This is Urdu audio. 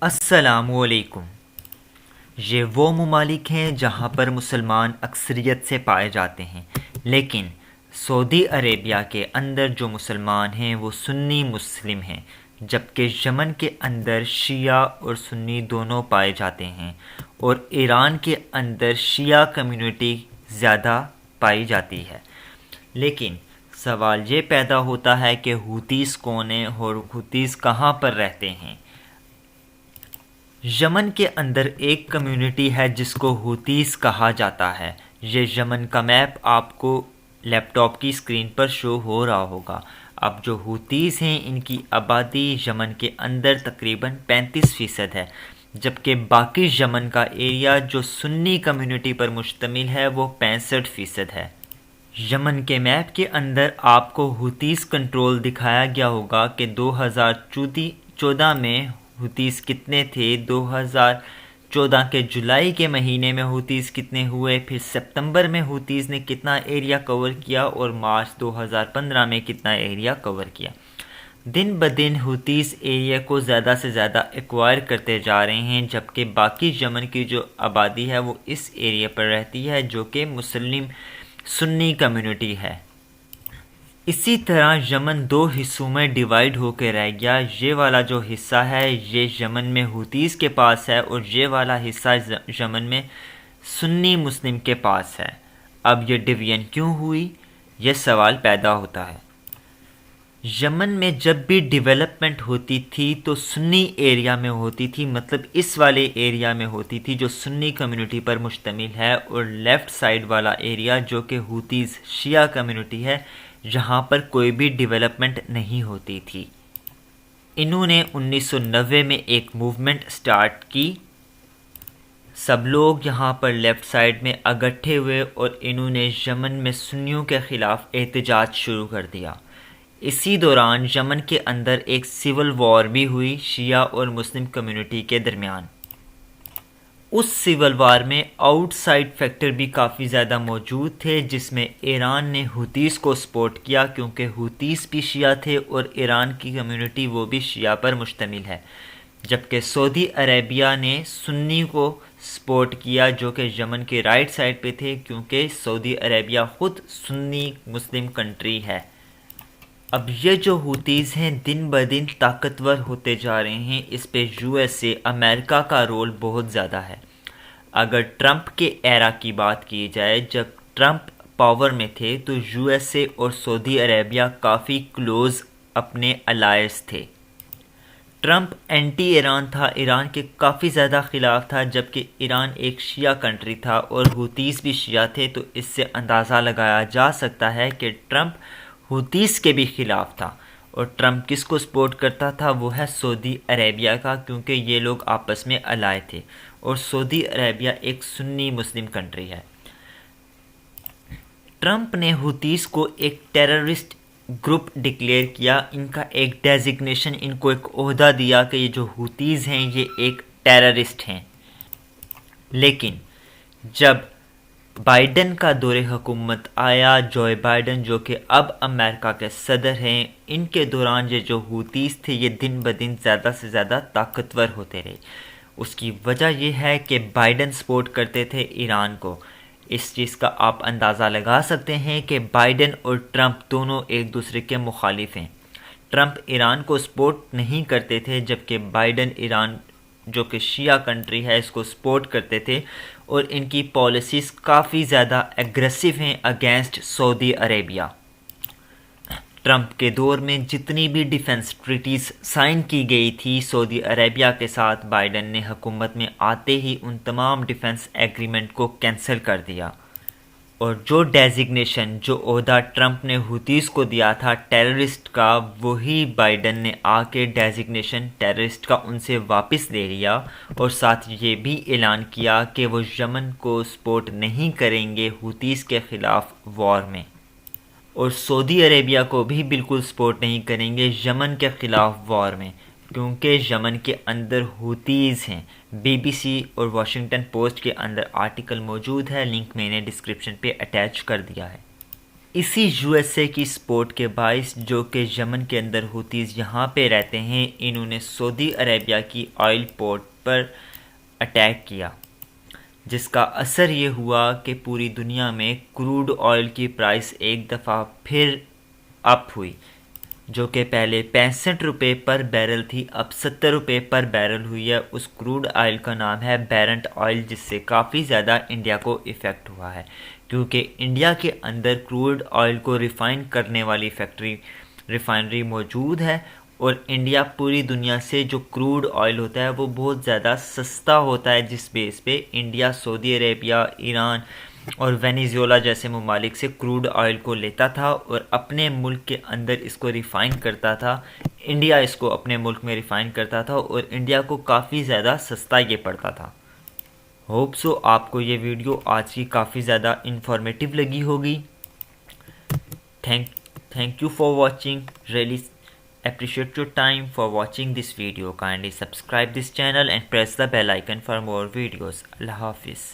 السلام علیکم۔ یہ وہ ممالک ہیں جہاں پر مسلمان اکثریت سے پائے جاتے ہیں، لیکن سعودی عربیہ کے اندر جو مسلمان ہیں وہ سنی مسلم ہیں، جبکہ یمن کے اندر شیعہ اور سنی دونوں پائے جاتے ہیں، اور ایران کے اندر شیعہ کمیونٹی زیادہ پائی جاتی ہے۔ لیکن سوال یہ پیدا ہوتا ہے کہ ہوتیز کون ہیں اور ہوتیز کہاں پر رہتے ہیں؟ یمن کے اندر ایک کمیونٹی ہے جس کو ہوتیز کہا جاتا ہے۔ یہ یمن کا میپ آپ کو لیپ ٹاپ کی اسکرین پر شو ہو رہا ہوگا۔ اب جو ہوتیز ہیں ان کی آبادی یمن کے اندر تقریباً 35% ہے، جبکہ باقی یمن کا ایریا جو سنی کمیونٹی پر مشتمل ہے وہ 65% ہے۔ یمن کے میپ کے اندر آپ کو ہوتیز کنٹرول دکھایا گیا ہوگا کہ 2014 میں ہوتیز کتنے تھے، 2014 کے جولائی کے مہینے میں ہوتیز کتنے ہوئے، پھر سپتمبر میں ہوتیز نے کتنا ایریا کور کیا، اور مارچ 2015 میں کتنا ایریا کور کیا۔ دن بدن ہوتیز ایریا کو زیادہ سے زیادہ ایکوائر کرتے جا رہے ہیں، جبکہ باقی یمن کی جو آبادی ہے وہ اس ایریا پر رہتی ہے جو کہ مسلم سنی کمیونٹی ہے۔ اسی طرح یمن دو حصوں میں ڈیوائیڈ ہو کے رہ گیا۔ یہ والا جو حصہ ہے یہ یمن میں ہوتیز کے پاس ہے، اور یہ والا حصہ یمن میں سنی مسلم کے پاس ہے۔ اب یہ ڈویژن کیوں ہوئی، یہ سوال پیدا ہوتا ہے۔ یمن میں جب بھی ڈیولپمنٹ ہوتی تھی تو سنی ایریا میں ہوتی تھی، مطلب اس والے ایریا میں ہوتی تھی جو سنی کمیونٹی پر مشتمل ہے، اور لیفٹ سائیڈ والا ایریا جو کہ ہوتیز شیعہ کمیونٹی ہے، جہاں پر کوئی بھی ڈیولپمنٹ نہیں ہوتی تھی۔ انہوں نے 1990 میں ایک موومنٹ سٹارٹ کی، سب لوگ یہاں پر لیفٹ سائیڈ میں اکٹھے ہوئے اور انہوں نے یمن میں سنیوں کے خلاف احتجاج شروع کر دیا۔ اسی دوران یمن کے اندر ایک سول وار بھی ہوئی شیعہ اور مسلم کمیونٹی کے درمیان۔ اس سول وار میں آؤٹ سائیڈ فیکٹر بھی کافی زیادہ موجود تھے، جس میں ایران نے ہوتیز کو سپورٹ کیا کیونکہ ہوتیز بھی شیعہ تھے اور ایران کی کمیونٹی وہ بھی شیعہ پر مشتمل ہے، جبکہ سعودی عربیہ نے سنی کو سپورٹ کیا جو کہ یمن کے رائٹ سائیڈ پہ تھے، کیونکہ سعودی عربیہ خود سنی مسلم کنٹری ہے۔ اب یہ جو ہوتیز ہیں دن بدن طاقتور ہوتے جا رہے ہیں، اس پہ USA امریکہ کا رول بہت زیادہ ہے۔ اگر ٹرمپ کے ایرا کی بات کی جائے، جب ٹرمپ پاور میں تھے تو USA اور سعودی عربیہ کافی کلوز اپنے الائز تھے۔ ٹرمپ اینٹی ایران تھا، ایران کے کافی زیادہ خلاف تھا، جبکہ ایران ایک شیعہ کنٹری تھا اور ہوتیز بھی شیعہ تھے، تو اس سے اندازہ لگایا جا سکتا ہے کہ ٹرمپ ہوتیز کے بھی خلاف تھا۔ اور ٹرمپ کس کو سپورٹ کرتا تھا، وہ ہے سعودی عربیہ کا، کیونکہ یہ لوگ آپس میں الائے تھے، اور سعودی عربیہ ایک سنی مسلم کنٹری ہے۔ ٹرمپ نے ہوتیز کو ایک ٹیررسٹ گروپ ڈکلیئر کیا، ان کا ایک ڈیزگنیشن، ان کو ایک عہدہ دیا کہ یہ جو ہوتیز ہیں یہ ایک ٹیررسٹ ہیں۔ لیکن جب بائیڈن کا دور حکومت آیا، جو بائیڈن جو کہ اب امریکہ کے صدر ہیں، ان کے دوران یہ جو ہوتیز تھے یہ دن بدن زیادہ سے زیادہ طاقتور ہوتے رہے۔ اس کی وجہ یہ ہے کہ بائیڈن سپورٹ کرتے تھے ایران کو۔ اس چیز کا آپ اندازہ لگا سکتے ہیں کہ بائیڈن اور ٹرمپ دونوں ایک دوسرے کے مخالف ہیں۔ ٹرمپ ایران کو سپورٹ نہیں کرتے تھے، جبکہ بائیڈن ایران جو کہ شیعہ کنٹری ہے اس کو سپورٹ کرتے تھے، اور ان کی پالیسیز کافی زیادہ ایگریسو ہیں اگینسٹ سعودی عربیہ۔ ٹرمپ کے دور میں جتنی بھی ڈیفنس ٹریٹیز سائن کی گئی تھی سعودی عربیہ کے ساتھ، بائیڈن نے حکومت میں آتے ہی ان تمام ڈیفنس ایگریمنٹ کو کینسل کر دیا، اور جو ڈیزگنیشن، جو عہدہ ٹرمپ نے ہوتیز کو دیا تھا ٹیررسٹ کا، وہی بائیڈن نے آ کے ڈیزگنیشن ٹیررسٹ کا ان سے واپس لے لیا، اور ساتھ یہ بھی اعلان کیا کہ وہ یمن کو سپورٹ نہیں کریں گے ہوتیز کے خلاف وار میں، اور سعودی عربیہ کو بھی بالکل سپورٹ نہیں کریں گے یمن کے خلاف وار میں، کیونکہ یمن کے اندر ہوتیز ہیں۔ BBC اور واشنگٹن پوسٹ کے اندر آرٹیکل موجود ہے، لنک میں نے ڈسکرپشن پہ اٹیچ کر دیا ہے۔ اسی یو ایس اے کی سپورٹ کے باعث جو کہ یمن کے اندر ہوتیز یہاں پہ رہتے ہیں، انہوں نے سعودی عربیہ کی آئل پورٹ پر اٹیک کیا، جس کا اثر یہ ہوا کہ پوری دنیا میں کروڈ آئل کی پرائس ایک دفعہ پھر اپ ہوئی، جو کہ پہلے 65 روپے پر بیرل تھی، اب 70 روپے پر بیرل ہوئی ہے۔ اس کروڈ آئل کا نام ہے بیرنٹ آئل، جس سے کافی زیادہ انڈیا کو ایفیکٹ ہوا ہے، کیونکہ انڈیا کے اندر کروڈ آئل کو ریفائن کرنے والی ریفائنری موجود ہے، اور انڈیا پوری دنیا سے جو کروڈ آئل ہوتا ہے وہ بہت زیادہ سستا ہوتا ہے، جس بیس پہ انڈیا سعودی عربیہ، ایران اور وینیزویلا جیسے ممالک سے کروڈ آئل کو لیتا تھا اور اپنے ملک کے اندر اس کو ریفائن کرتا تھا۔ انڈیا اس کو اپنے ملک میں ریفائن کرتا تھا اور انڈیا کو کافی زیادہ سستا یہ پڑتا تھا۔ ہوپ سو آپ کو یہ ویڈیو آج کی کافی زیادہ انفارمیٹیو لگی ہوگی۔ Thank you for watching, really appreciate your time for watching this video. Kindly subscribe this channel and press the bell icon for more videos. Allah Hafiz.